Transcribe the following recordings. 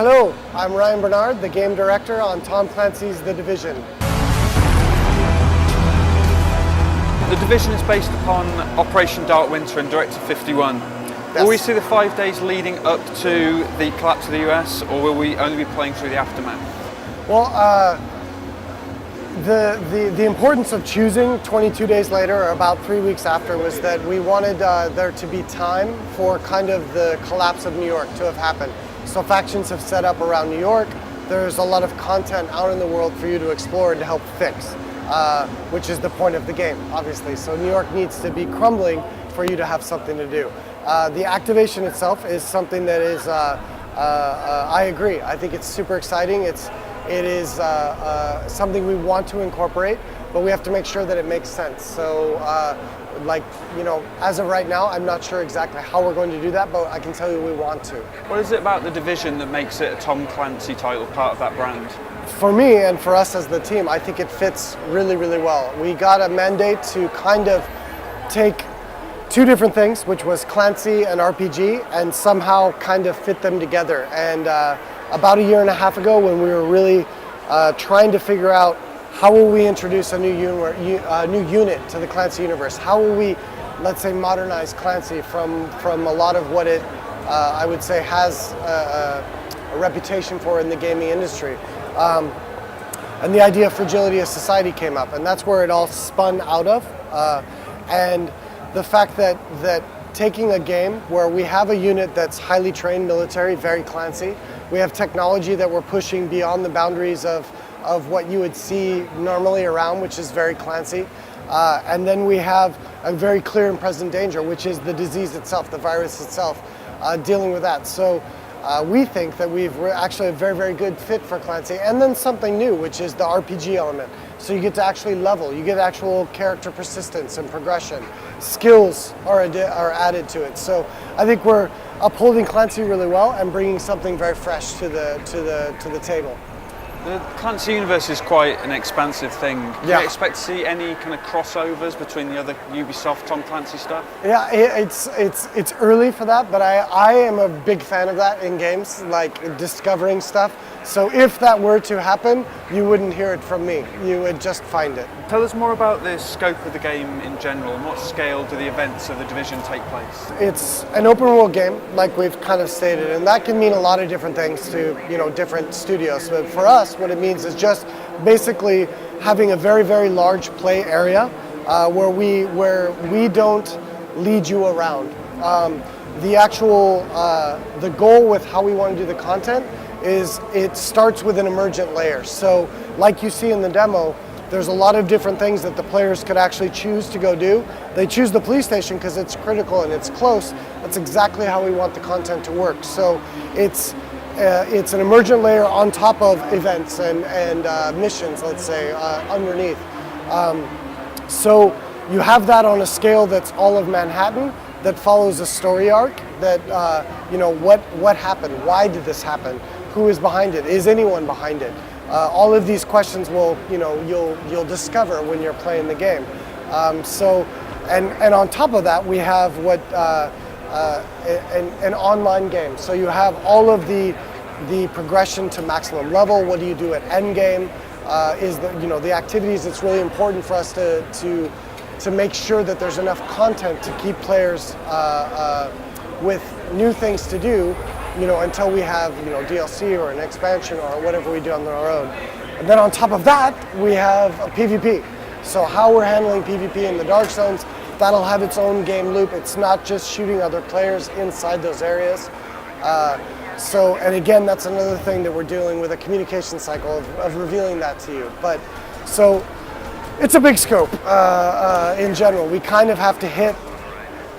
Hello, I'm Ryan Barnard, the game director on Tom Clancy's The Division. The Division is based upon Operation Dark Winter and Directive 51. Yes. Will we see the 5 days leading up to the collapse of the US, or will we only be playing through the aftermath? Well, the importance of choosing 22 days later, or about 3 weeks after, was that we wanted there to be time for kind of the collapse of New York to have happened. So factions have set up around New York. There's a lot of content out in the world for you to explore and to help fix, which is the point of the game, obviously. So New York needs to be crumbling for you to have something to do. The activation itself is something that is, I agree. I think it's super exciting. It is something we want to incorporate, but we have to make sure that it makes sense. So, as of right now, I'm not sure exactly how we're going to do that, but I can tell you we want to. What is it about the Division that makes it a Tom Clancy title, part of that brand? For me and for us as the team, I think it fits really, really well. We got a mandate to kind of take two different things, which was Clancy and RPG, and somehow kind of fit them together. And about a year and a half ago, when we were really trying to figure out how will we introduce a new unit to the Clancy universe, how will we, let's say, modernize Clancy from a lot of what it, I would say, has a reputation for in the gaming industry. And the idea of fragility of society came up, and that's where it all spun out of. And the fact that taking a game where we have a unit that's highly trained military, very Clancy, we have technology that we're pushing beyond the boundaries of what you would see normally around, which is very Clancy. And then we have a very clear and present danger, which is the disease itself, the virus itself, dealing with that. So we think that we're actually a very, very good fit for Clancy. And then something new, which is the RPG element. So you get to actually level, you get actual character persistence and progression. Skills are added to it. So I think we're upholding Clancy really well and bringing something very fresh to the table. The Clancy universe is quite an expansive thing. Do you expect to see any kind of crossovers between the other Ubisoft Tom Clancy stuff? Yeah, it's early for that, but I am a big fan of that in games, like discovering stuff. So if that were to happen, you wouldn't hear it from me. You would just find it. Tell us more about the scope of the game in general, and what scale do the events of the Division take place? It's an open world game, like we've kind of stated, and that can mean a lot of different things to different studios. But for us, what it means is just basically having a very, very large play area where we don't lead you around. The actual the goal with how we want to do the content is it starts with an emergent layer. So like you see in the demo, there's a lot of different things that the players could actually choose to go do. They choose the police station because it's critical and it's close. That's exactly how we want the content to work. So it's an emergent layer on top of events and missions, let's say, underneath. So you have that on a scale that's all of Manhattan, that follows a story arc, that what happened, why did this happen, who is behind it, is anyone behind it? All of these questions will you'll discover when you're playing the game. And on top of that, we have what an online game. So you have all of the progression to maximum level. What do you do at end game? Is the activities. It's really important for us to make sure that there's enough content to keep players with new things to do, until we have DLC or an expansion or whatever we do on our own. And then on top of that, we have a PvP. So how we're handling PvP in the Dark Zones, that'll have its own game loop. It's not just shooting other players inside those areas. And again, that's another thing that we're dealing with, a communication cycle of revealing that to you. But so it's a big scope in general. We kind of have to hit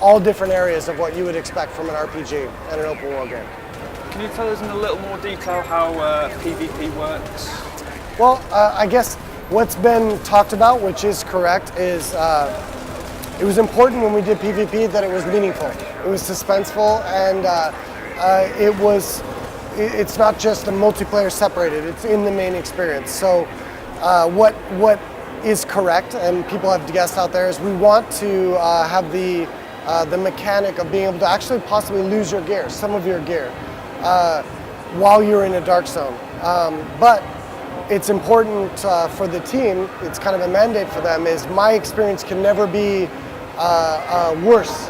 all different areas of what you would expect from an RPG and an open world game. Can you tell us in a little more detail how PvP works? Well, I guess what's been talked about, which is correct, is it was important when we did PvP that it was meaningful. It was suspenseful, and it's not just a multiplayer separated, it's in the main experience. So what is correct, and people have guessed out there, is we want to have the mechanic of being able to actually possibly lose your gear, some of your gear. while you're in a dark zone. But it's important for the team, it's kind of a mandate for them, is my experience can never be worse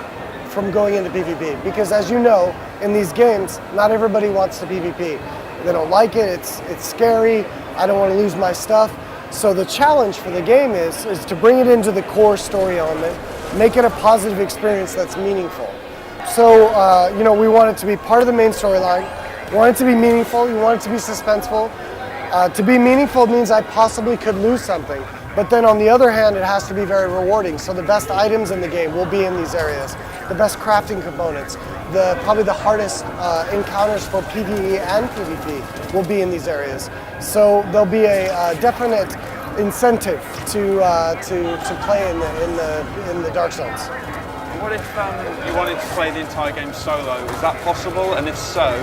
from going into PvP. Because as you know, in these games, not everybody wants to PvP. They don't like it, it's scary, I don't want to lose my stuff. So the challenge for the game is to bring it into the core story element, make it a positive experience that's meaningful. So, we want it to be part of the main storyline. You want it to be meaningful, you want it to be suspenseful. To be meaningful means I possibly could lose something. But then on the other hand, it has to be very rewarding. So the best items in the game will be in these areas. The best crafting components, probably the hardest encounters for PvE and PvP will be in these areas. So there'll be a definite incentive to play in the dark zones. What if you wanted to play the entire game solo? Is that possible? And if so,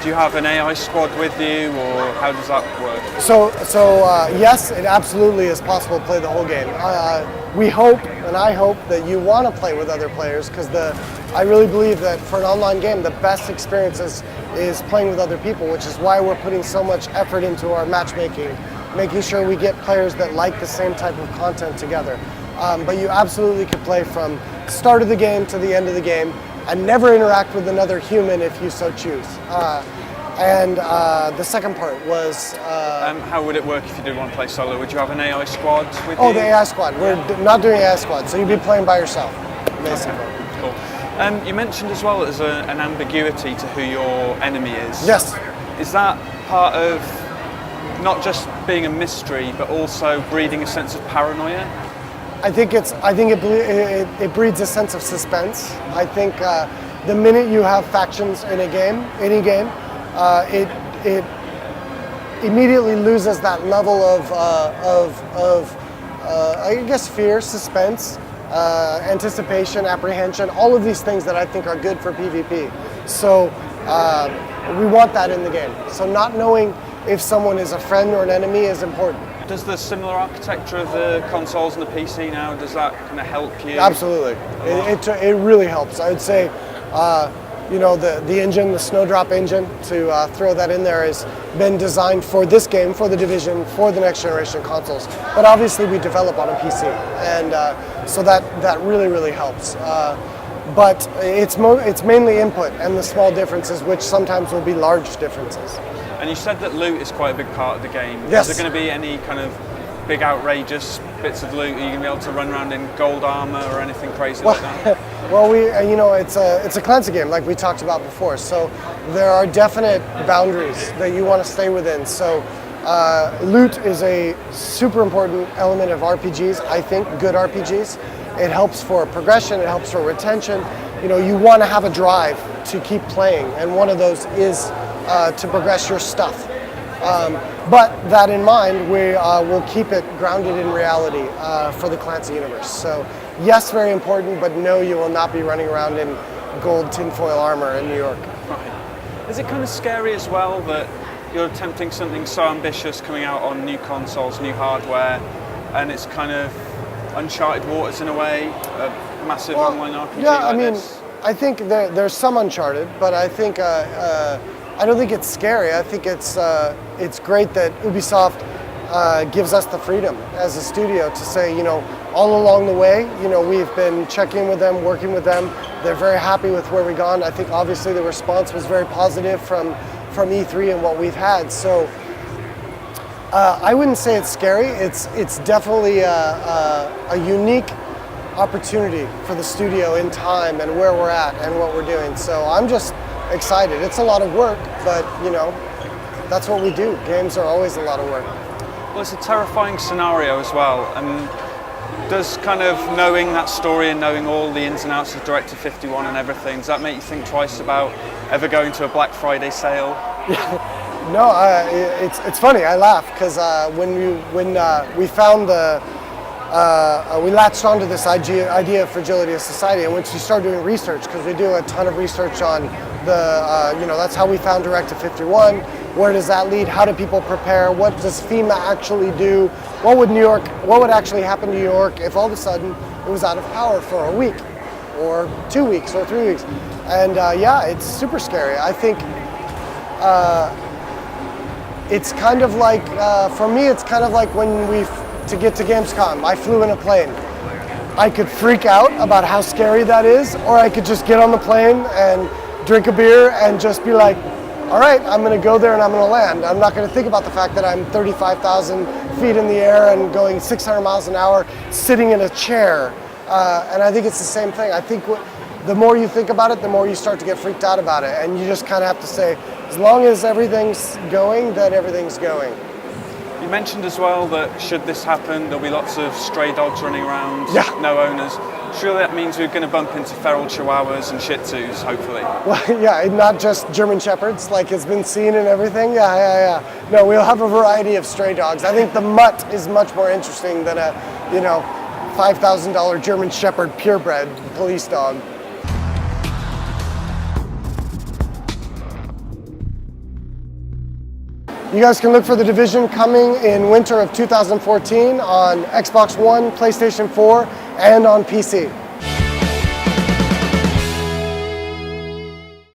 do you have an AI squad with you, or how does that work? So yes, it absolutely is possible to play the whole game. We hope, and I hope, that you want to play with other players, because I really believe that for an online game, the best experience is playing with other people, which is why we're putting so much effort into our matchmaking, making sure we get players that like the same type of content together. But you absolutely could play from start of the game to the end of the game and never interact with another human if you so choose. And the second part was... how would it work if you did want to play solo? Would you have an AI squad with you? Oh, the AI squad. We're not doing AI squad, so you'd be playing by yourself, basically. Okay. Cool. You mentioned as well there's an ambiguity to who your enemy is. Yes. Is that part of not just being a mystery, but also breeding a sense of paranoia? I think it breeds a sense of suspense. I think the minute you have factions in a game, any game, it immediately loses that level of I guess fear, suspense, anticipation, apprehension, all of these things that I think are good for PvP. So we want that in the game. So not knowing if someone is a friend or an enemy is important. Does the similar architecture of the consoles and the PC now, does that kind of help you? Absolutely. It really helps. I would say, the engine, the Snowdrop engine, to throw that in there, has been designed for this game, for the Division, for the next generation consoles. But obviously we develop on a PC, and so that really, really helps. But it's mainly input and the small differences, which sometimes will be large differences. And you said that loot is quite a big part of the game. Yes. Is there going to be any kind of big outrageous bits of loot? Are you going to be able to run around in gold armor or anything crazy like that? Well, it's a Clancy game, like we talked about before. So there are definite boundaries that you want to stay within. So loot is a super important element of RPGs. I think good RPGs. It helps for progression. It helps for retention. You want to have a drive to keep playing, and one of those is to progress your stuff. But that in mind, we will keep it grounded in reality for the Clancy universe. So yes, very important, but no, you will not be running around in gold tinfoil armor in New York. Right. Is it kind of scary as well that you're attempting something so ambitious coming out on new consoles, new hardware, and it's kind of uncharted waters in a way, a massive online RPG like this? I think there's some Uncharted, but I think I don't think it's scary. I think it's great that Ubisoft gives us the freedom as a studio to say, all along the way, we've been checking with them, working with them. They're very happy with where we've gone. I think obviously the response was very positive from E3 and what we've had. So I wouldn't say it's scary. It's definitely a unique opportunity for the studio in time and where we're at and what we're doing. So I'm just excited. It's a lot of work, but that's what we do. Games are always a lot of work. Well, it's a terrifying scenario as well, and does kind of knowing that story and knowing all the ins and outs of Directive 51 and everything, does that make you think twice about ever going to a Black Friday sale? No, it's funny. I laugh because when we found we latched onto this idea of fragility of society, and once we started doing research, because we do a ton of research on that's how we found Directive 51. Where does that lead? How do people prepare? What does FEMA actually do? What would actually happen to New York if all of a sudden it was out of power for a week, or 2 weeks, or 3 weeks? And it's super scary. I think it's kind of like, for me, it's kind of like when to get to Gamescom, I flew in a plane. I could freak out about how scary that is, or I could just get on the plane and drink a beer and just be like, all right, I'm gonna go there and I'm gonna land. I'm not gonna think about the fact that I'm 35,000 feet in the air and going 600 miles an hour, sitting in a chair. And I think it's the same thing. I think the more you think about it, the more you start to get freaked out about it. And you just kind of have to say, as long as everything's going, then everything's going. You mentioned as well that should this happen, there'll be lots of stray dogs running around, yeah. No owners. Surely that means we're going to bump into feral chihuahuas and shih tzus, hopefully. Well, yeah, not just German shepherds, like it's been seen and everything. Yeah. No, we'll have a variety of stray dogs. I think the mutt is much more interesting than a, $5,000 German shepherd purebred police dog. You guys can look for The Division coming in winter of 2014 on Xbox One, PlayStation 4, and on PC.